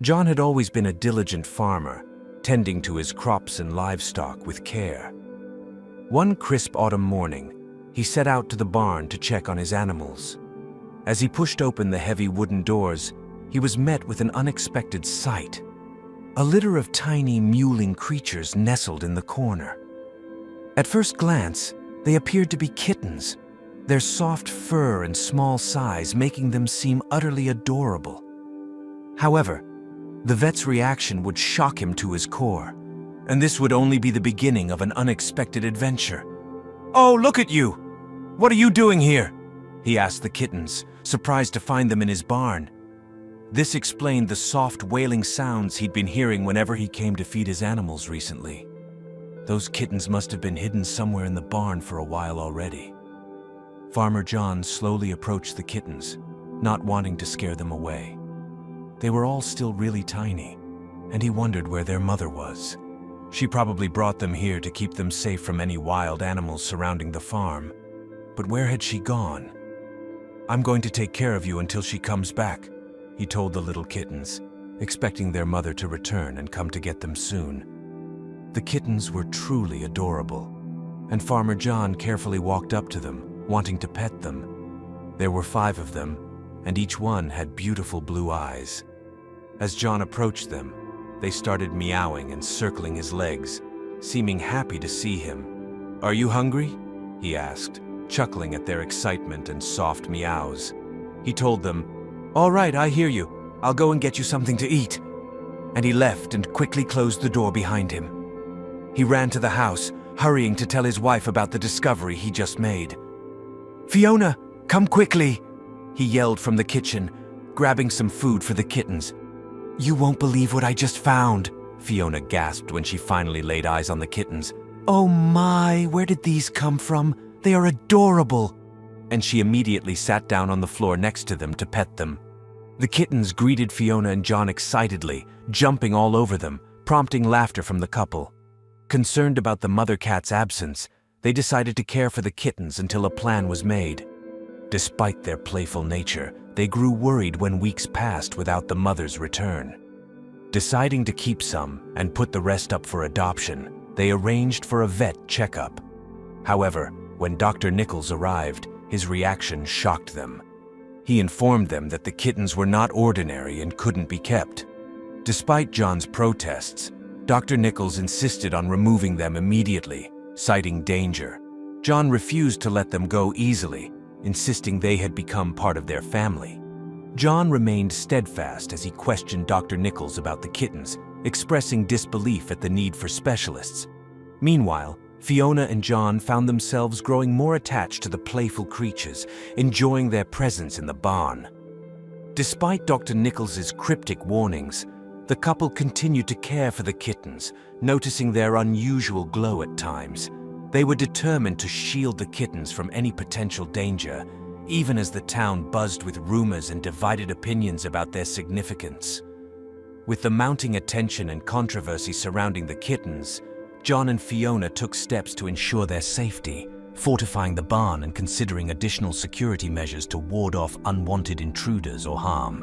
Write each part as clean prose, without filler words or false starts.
John had always been a diligent farmer, tending to his crops and livestock with care. One crisp autumn morning, he set out to the barn to check on his animals. As he pushed open the heavy wooden doors, he was met with an unexpected sight. A litter of tiny, mewling creatures nestled in the corner. At first glance, they appeared to be kittens, their soft fur and small size making them seem utterly adorable. However, the vet's reaction would shock him to his core, and this would only be the beginning of an unexpected adventure. "Oh, look at you! What are you doing here?" he asked the kittens, surprised to find them in his barn. This explained the soft wailing sounds he'd been hearing whenever he came to feed his animals recently. Those kittens must have been hidden somewhere in the barn for a while already. Farmer John slowly approached the kittens, not wanting to scare them away. They were all still really tiny, and he wondered where their mother was. She probably brought them here to keep them safe from any wild animals surrounding the farm. But where had she gone? "I'm going to take care of you until she comes back," he told the little kittens, expecting their mother to return and come to get them soon. The kittens were truly adorable, and Farmer John carefully walked up to them, wanting to pet them. There were 5 of them, and each one had beautiful blue eyes. As John approached them, they started meowing and circling his legs, seeming happy to see him. "Are you hungry?" he asked, chuckling at their excitement and soft meows. He told them, "All right, I hear you. I'll go and get you something to eat." And he left and quickly closed the door behind him. He ran to the house, hurrying to tell his wife about the discovery he just made. "Fiona, come quickly!" he yelled from the kitchen, grabbing some food for the kittens. "You won't believe what I just found," Fiona gasped when she finally laid eyes on the kittens. "Oh my, where did these come from? They are adorable!" And she immediately sat down on the floor next to them to pet them. The kittens greeted Fiona and John excitedly, jumping all over them, prompting laughter from the couple. Concerned about the mother cat's absence, they decided to care for the kittens until a plan was made. Despite their playful nature, they grew worried when weeks passed without the mother's return. Deciding to keep some and put the rest up for adoption, they arranged for a vet checkup. However, when Dr. Nichols arrived, his reaction shocked them. He informed them that the kittens were not ordinary and couldn't be kept. Despite John's protests, Dr. Nichols insisted on removing them immediately, citing danger. John refused to let them go easily, insisting they had become part of their family. John remained steadfast as he questioned Dr. Nichols about the kittens, expressing disbelief at the need for specialists. Meanwhile, Fiona and John found themselves growing more attached to the playful creatures, enjoying their presence in the barn. Despite Dr. Nichols's cryptic warnings, the couple continued to care for the kittens, noticing their unusual glow at times. They were determined to shield the kittens from any potential danger, even as the town buzzed with rumors and divided opinions about their significance. With the mounting attention and controversy surrounding the kittens, John and Fiona took steps to ensure their safety, fortifying the barn and considering additional security measures to ward off unwanted intruders or harm.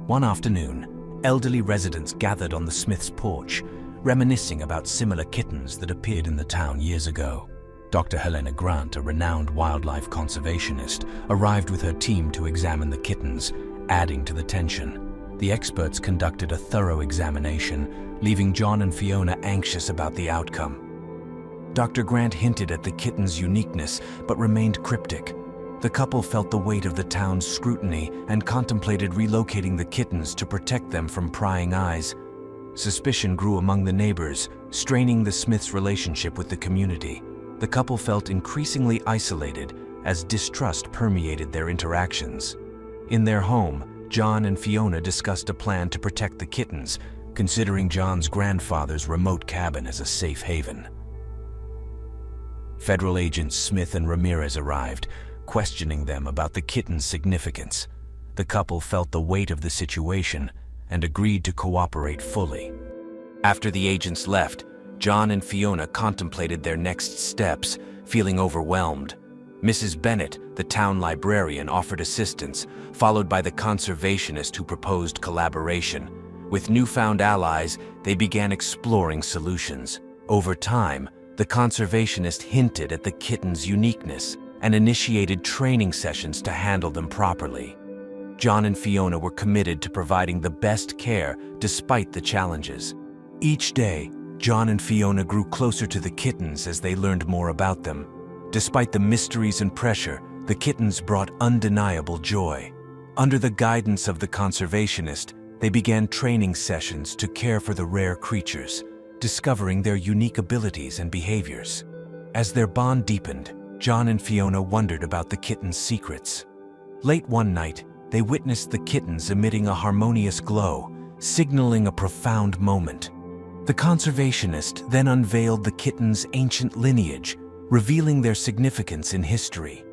One afternoon, elderly residents gathered on the Smith's porch, reminiscing about similar kittens that appeared in the town years ago. Dr. Helena Grant, a renowned wildlife conservationist, arrived with her team to examine the kittens, adding to the tension. The experts conducted a thorough examination, leaving John and Fiona anxious about the outcome. Dr. Grant hinted at the kittens' uniqueness, but remained cryptic. The couple felt the weight of the town's scrutiny and contemplated relocating the kittens to protect them from prying eyes. Suspicion grew among the neighbors, straining the Smiths' relationship with the community. The couple felt increasingly isolated as distrust permeated their interactions. In their home, John and Fiona discussed a plan to protect the kittens, considering John's grandfather's remote cabin as a safe haven. Federal agents Smith and Ramirez arrived, questioning them about the kittens' significance. The couple felt the weight of the situation and agreed to cooperate fully. After the agents left, John and Fiona contemplated their next steps, feeling overwhelmed. Mrs. Bennet, the town librarian, offered assistance, followed by the conservationist who proposed collaboration. With newfound allies, they began exploring solutions. Over time, the conservationist hinted at the kittens' uniqueness and initiated training sessions to handle them properly. John and Fiona were committed to providing the best care despite the challenges. Each day, John and Fiona grew closer to the kittens as they learned more about them. Despite the mysteries and pressure, the kittens brought undeniable joy. Under the guidance of the conservationist, they began training sessions to care for the rare creatures, discovering their unique abilities and behaviors. As their bond deepened, John and Fiona wondered about the kittens' secrets. Late one night, they witnessed the kittens emitting a harmonious glow, signaling a profound moment. The conservationist then unveiled the kittens' ancient lineage, revealing their significance in history.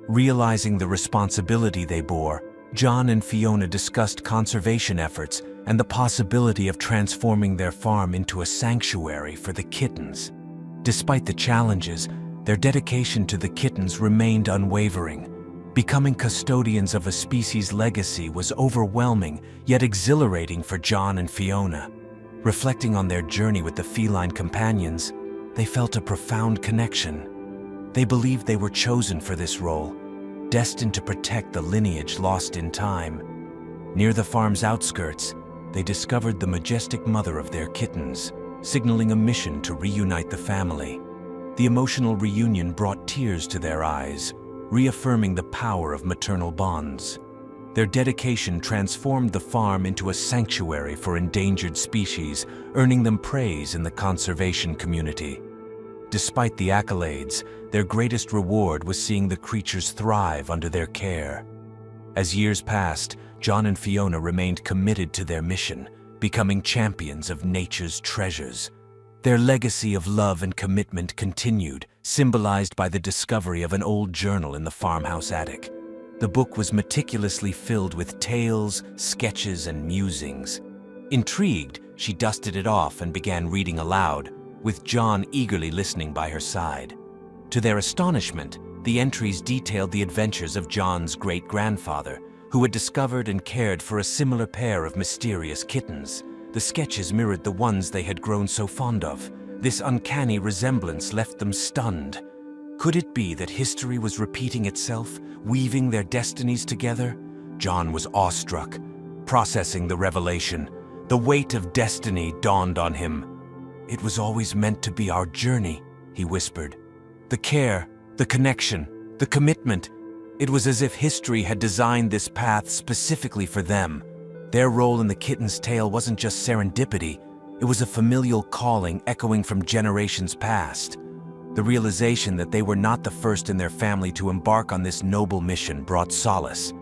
Realizing the responsibility they bore, John and Fiona discussed conservation efforts and the possibility of transforming their farm into a sanctuary for the kittens. Despite the challenges, their dedication to the kittens remained unwavering. Becoming custodians of a species' legacy was overwhelming yet exhilarating for John and Fiona. Reflecting on their journey with the feline companions, they felt a profound connection. They believed they were chosen for this role, destined to protect the lineage lost in time. Near the farm's outskirts, they discovered the majestic mother of their kittens, signaling a mission to reunite the family. The emotional reunion brought tears to their eyes, reaffirming the power of maternal bonds. Their dedication transformed the farm into a sanctuary for endangered species, earning them praise in the conservation community. Despite the accolades, their greatest reward was seeing the creatures thrive under their care. As years passed, John and Fiona remained committed to their mission, becoming champions of nature's treasures. Their legacy of love and commitment continued, symbolized by the discovery of an old journal in the farmhouse attic. The book was meticulously filled with tales, sketches, and musings. Intrigued, she dusted it off and began reading aloud, with John eagerly listening by her side. To their astonishment, the entries detailed the adventures of John's great-grandfather, who had discovered and cared for a similar pair of mysterious kittens. The sketches mirrored the ones they had grown so fond of. This uncanny resemblance left them stunned. Could it be that history was repeating itself, weaving their destinies together? John was awestruck, processing the revelation. The weight of destiny dawned on him. "It was always meant to be our journey," he whispered. "The care, the connection, the commitment. It was as if history had designed this path specifically for them. Their role in the kitten's tale wasn't just serendipity, it was a familial calling echoing from generations past. The realization that they were not the first in their family to embark on this noble mission brought solace.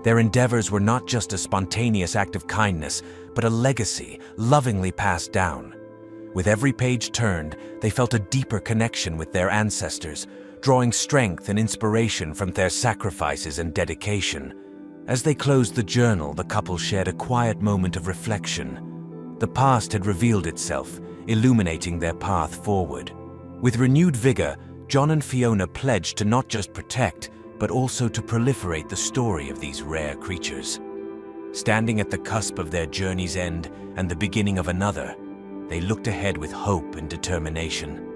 Their endeavors were not just a spontaneous act of kindness, but a legacy lovingly passed down. With every page turned, they felt a deeper connection with their ancestors, drawing strength and inspiration from their sacrifices and dedication. As they closed the journal, the couple shared a quiet moment of reflection. The past had revealed itself, illuminating their path forward. With renewed vigor, John and Fiona pledged to not just protect, but also to proliferate the story of these rare creatures. Standing at the cusp of their journey's end and the beginning of another, they looked ahead with hope and determination.